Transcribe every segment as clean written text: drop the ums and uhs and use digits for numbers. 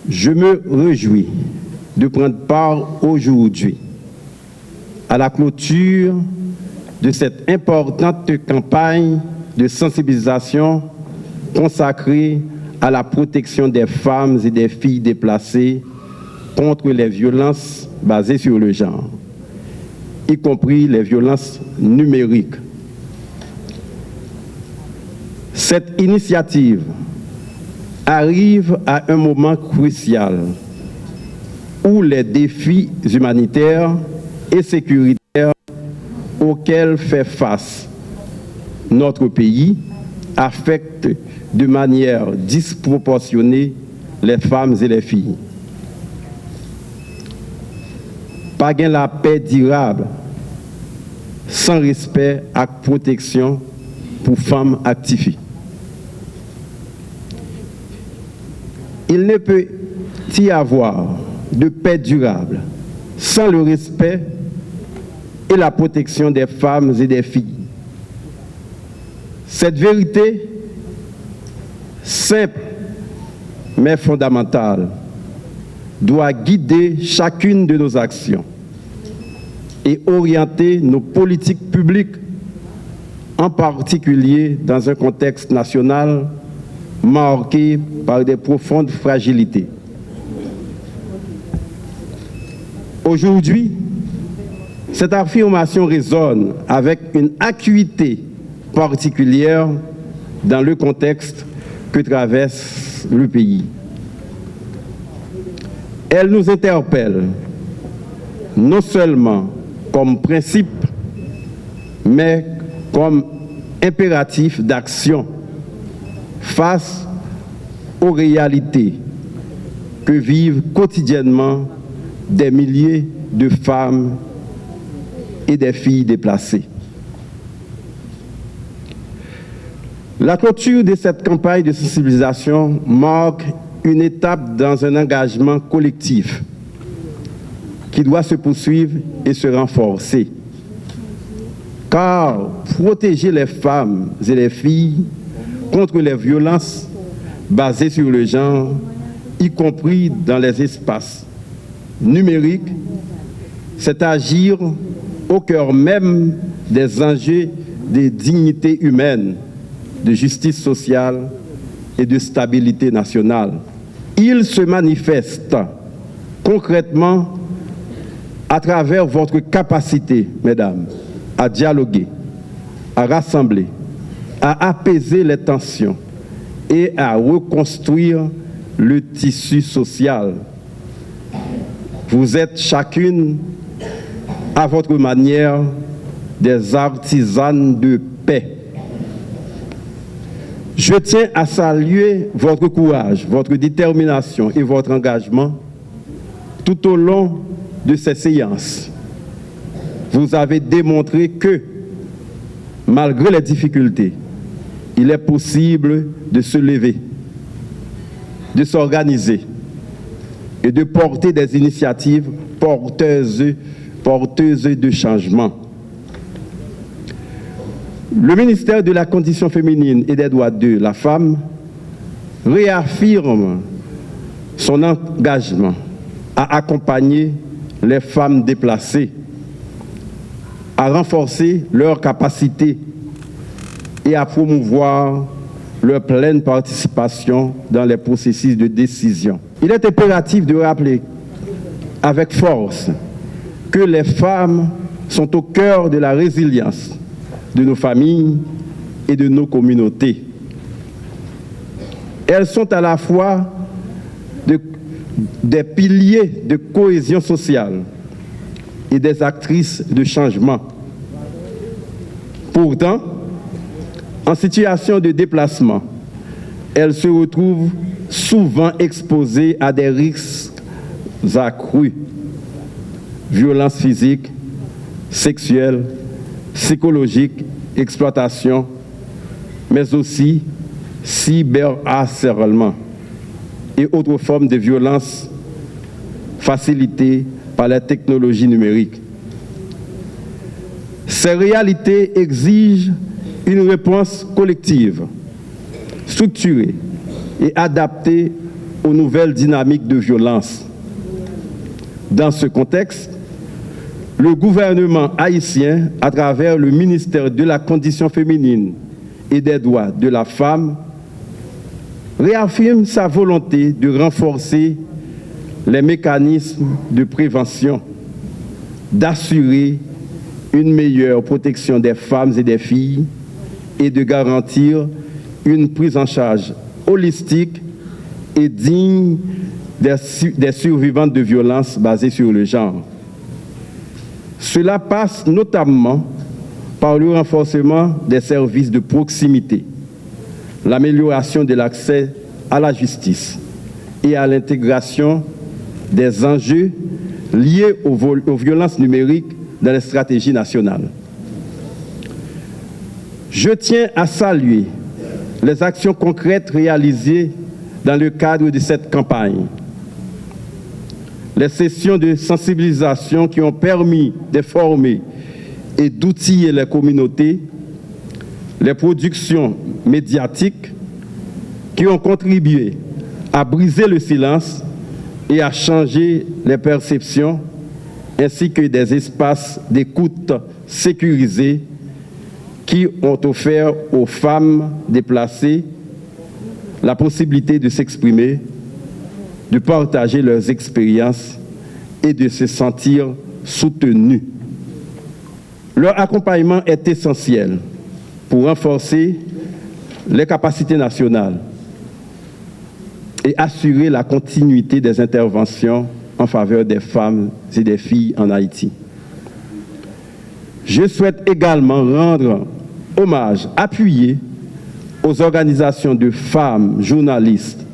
Je me réjouis de prendre part aujourd'hui à la clôture de cette importante campagne de sensibilisation consacrée à la protection des femmes et des filles déplacées contre les violences basées sur le genre, y compris les violences numériques. Cette initiative arrive à un moment crucial où les défis humanitaires et sécuritaires auxquels fait face notre pays affectent de manière disproportionnée les femmes et les filles. Pas gain la paix durable sans respect et protection pour femmes actives. Il ne peut y avoir de paix durable sans le respect et la protection des femmes et des filles. Cette vérité, simple mais fondamentale, doit guider chacune de nos actions et orienter nos politiques publiques, en particulier dans un contexte national marqué par des profondes fragilités. Aujourd'hui, cette affirmation résonne avec une acuité particulière dans le contexte que traverse le pays. Elle nous interpelle non seulement comme principe, mais comme impératif d'action face aux réalités que vivent quotidiennement des milliers de femmes et des filles déplacées. La clôture de cette campagne de sensibilisation marque une étape dans un engagement collectif qui doit se poursuivre et se renforcer. Car protéger les femmes et les filles contre les violences basées sur le genre, y compris dans les espaces numériques, c'est agir au cœur même des enjeux de dignité humaine, de justice sociale et de stabilité nationale. Il se manifeste concrètement à travers votre capacité, mesdames, à dialoguer, à rassembler, à apaiser les tensions et à reconstruire le tissu social. Vous êtes chacune, à votre manière, des artisanes de paix. Je tiens à saluer votre courage, votre détermination et votre engagement tout au long de ces séances. Vous avez démontré que, malgré les difficultés, il est possible de se lever, de s'organiser et de porter des initiatives porteuses de changement. Le ministère de la Condition féminine et des droits de la femme réaffirme son engagement à accompagner les femmes déplacées, à renforcer leurs capacités et à promouvoir leur pleine participation dans les processus de décision. Il est impératif de rappeler avec force que les femmes sont au cœur de la résilience de nos familles et de nos communautés. Elles sont à la fois des piliers de cohésion sociale et des actrices de changement. Pourtant, en situation de déplacement, elles se retrouvent souvent exposées à des risques accrus, violences physiques, sexuelles, psychologiques, exploitation, mais aussi cyberharcèlement et autres formes de violence facilitées par les technologies numériques. Ces réalités exigent une réponse collective, structurée et adaptée aux nouvelles dynamiques de violence. Dans ce contexte, le gouvernement haïtien, à travers le ministère de la Condition féminine et des droits de la femme, réaffirme sa volonté de renforcer les mécanismes de prévention, d'assurer une meilleure protection des femmes et des filles et de garantir une prise en charge holistique et digne des survivantes de violences basées sur le genre. Cela passe notamment par le renforcement des services de proximité, l'amélioration de l'accès à la justice et à l'intégration des enjeux liés aux violences numériques dans les stratégies nationales. Je tiens à saluer les actions concrètes réalisées dans le cadre de cette campagne. Les sessions de sensibilisation qui ont permis de former et d'outiller les communautés, les productions médiatiques qui ont contribué à briser le silence et à changer les perceptions, ainsi que des espaces d'écoute sécurisés qui ont offert aux femmes déplacées la possibilité de s'exprimer, de partager leurs expériences et de se sentir soutenues. Leur accompagnement est essentiel pour renforcer les capacités nationales et assurer la continuité des interventions en faveur des femmes et des filles en Haïti. Je souhaite également rendre hommage appuyé aux organisations de femmes journalistes,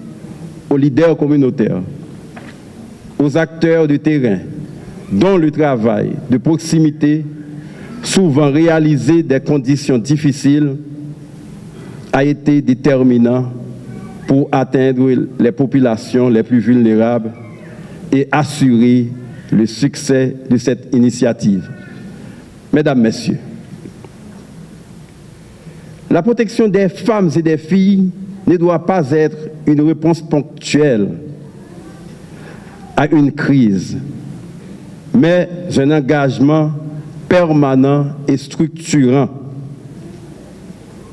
aux leaders communautaires, aux acteurs de terrain, dont le travail de proximité, souvent réalisé dans des conditions difficiles, a été déterminant pour atteindre les populations les plus vulnérables et assurer le succès de cette initiative. Mesdames, Messieurs, la protection des femmes et des filles ne doit pas être une réponse ponctuelle à une crise, mais un engagement permanent et structurant.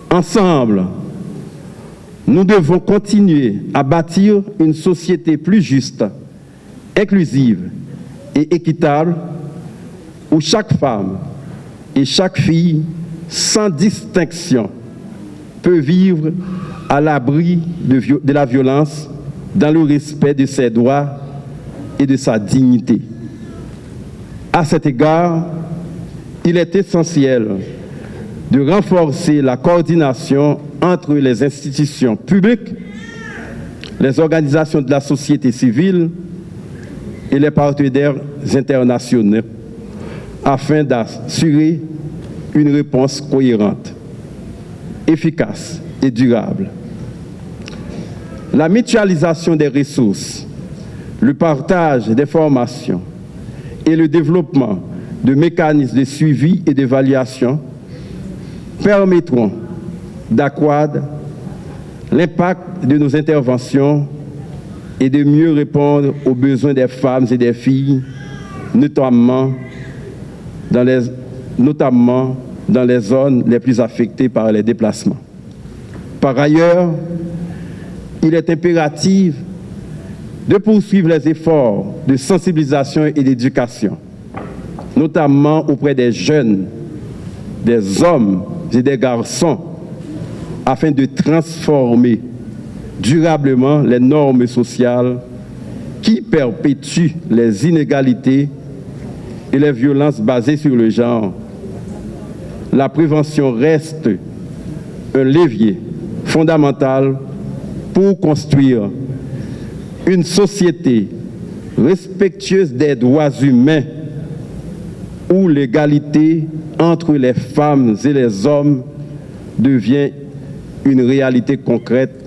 Ensemble, nous devons continuer à bâtir une société plus juste, inclusive et équitable, où chaque femme et chaque fille, sans distinction, peut vivre à l'abri de la violence, dans le respect de ses droits et de sa dignité. À cet égard, il est essentiel de renforcer la coordination entre les institutions publiques, les organisations de la société civile et les partenaires internationaux afin d'assurer une réponse cohérente, efficace et durable. La mutualisation des ressources, le partage d'informations et le développement de mécanismes de suivi et d'évaluation permettront d'accroître l'impact de nos interventions et de mieux répondre aux besoins des femmes et des filles, notamment dans les zones les plus affectées par les déplacements. Par ailleurs, il est impératif de poursuivre les efforts de sensibilisation et d'éducation, notamment auprès des jeunes, des hommes et des garçons, afin de transformer durablement les normes sociales qui perpétuent les inégalités et les violences basées sur le genre. La prévention reste un levier fondamental pour construire une société respectueuse des droits humains où l'égalité entre les femmes et les hommes devient une réalité concrète